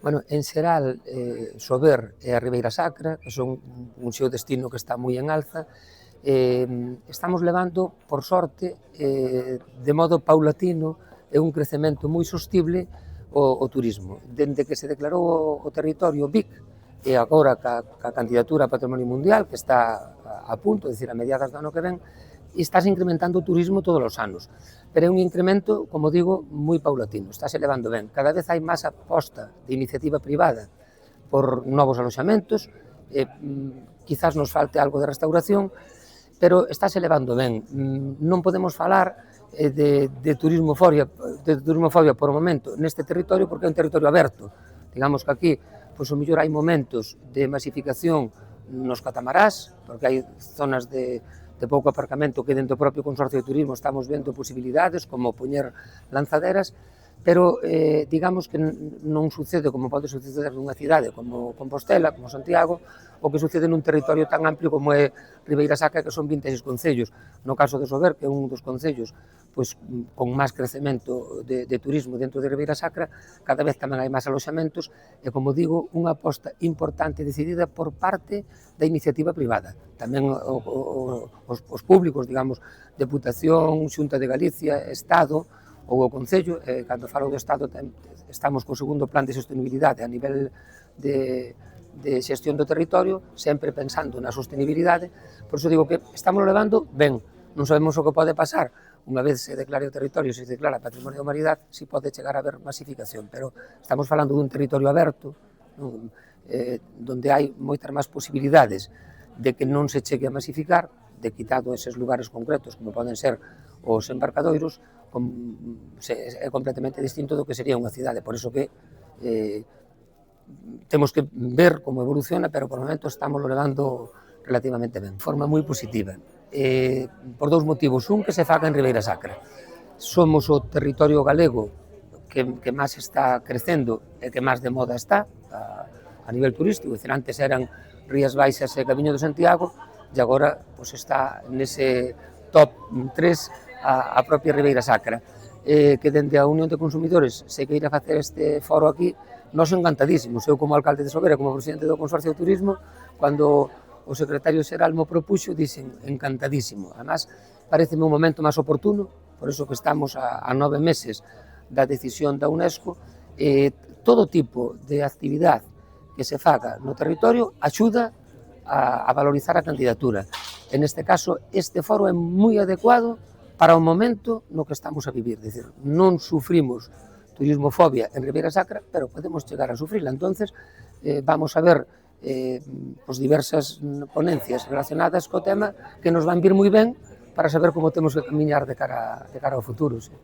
Bueno, en xeral, Sober e a Ribeira Sacra, que son un xeodestino que está moi en alza, estamos levando, por sorte, de modo paulatino e un crecemento moi sostible o turismo. Dende que se declarou o territorio BIC, e agora ca candidatura a Patrimonio Mundial, que está a punto, é dicir, a mediadas do ano que ven, estás incrementando o turismo todos os anos. Pero é un incremento, como digo, moi paulatino, estáse levando ben. Cada vez hai máis aposta de iniciativa privada por novos aloxamentos, quizás nos falte algo de restauración, pero estáse levando ben. Non podemos falar de turismofobia por o momento neste territorio, porque é un territorio aberto. Digamos que aquí, pois, o mellor hai momentos de masificación nos catamarás, porque hai zonas de pouco aparcamento que dentro do propio Consorcio de Turismo estamos vendo posibilidades como poñer lanzaderas, pero digamos que non sucede como pode suceder nunha cidade como Compostela, como Santiago, o que sucede nun territorio tan amplio como é Ribeira Sacra, que son 26 concellos. No caso de Sober, que é un dos concellos pois, con máis crecemento de turismo dentro de Ribeira Sacra, cada vez tamén hai máis aloxamentos e, como digo, unha aposta importante e decidida por parte da iniciativa privada. Tamén os públicos, digamos, Deputación, Xunta de Galicia, Estado ou o Concello, cando falo do Estado estamos co segundo plan de sostenibilidade a nivel de xestión do territorio, sempre pensando na sostenibilidade, por iso digo que estamos levando ben, non sabemos o que pode pasar, unha vez se declare o territorio, se declara Patrimonio da Humanidade, si pode chegar a haber masificación, pero estamos falando dun territorio aberto, donde hai moitas máis posibilidades de que non se chegue a masificar, de quitado eses lugares concretos, como poden ser os embarcadoiros, é completamente distinto do que sería unha cidade, por iso que temos que ver como evoluciona, pero por o momento estamos levando relativamente ben, de forma moi positiva, por dous motivos. Un, que se faga en Ribeira Sacra. Somos o territorio galego que máis está crecendo e que máis de moda está a nivel turístico, antes eran Rías Baixas e Camiño de Santiago, e agora pois, está nese top 3 a propia Ribeira Sacra, que dende a Unión de Consumidores se queira facer este foro aquí, nós encantadísimos. Eu como alcalde de Sobera, como presidente do Consorcio de Turismo, cando o secretario xeral mo propuxo, dixen encantadísimo. Además, pareceme un momento máis oportuno, por iso que estamos a 9 meses da decisión da UNESCO, todo tipo de actividade que se faga no territorio axuda a valorizar a candidatura. En este caso, este foro é moi adecuado para o momento no que estamos a vivir. Dicir, non sufrimos turismofobia en Ribeira Sacra, pero podemos chegar a sufrirla. Entonces, vamos a ver pues, diversas ponencias relacionadas co tema que nos van vir moi ben para saber como temos que camiñar de cara ao futuro. Sí.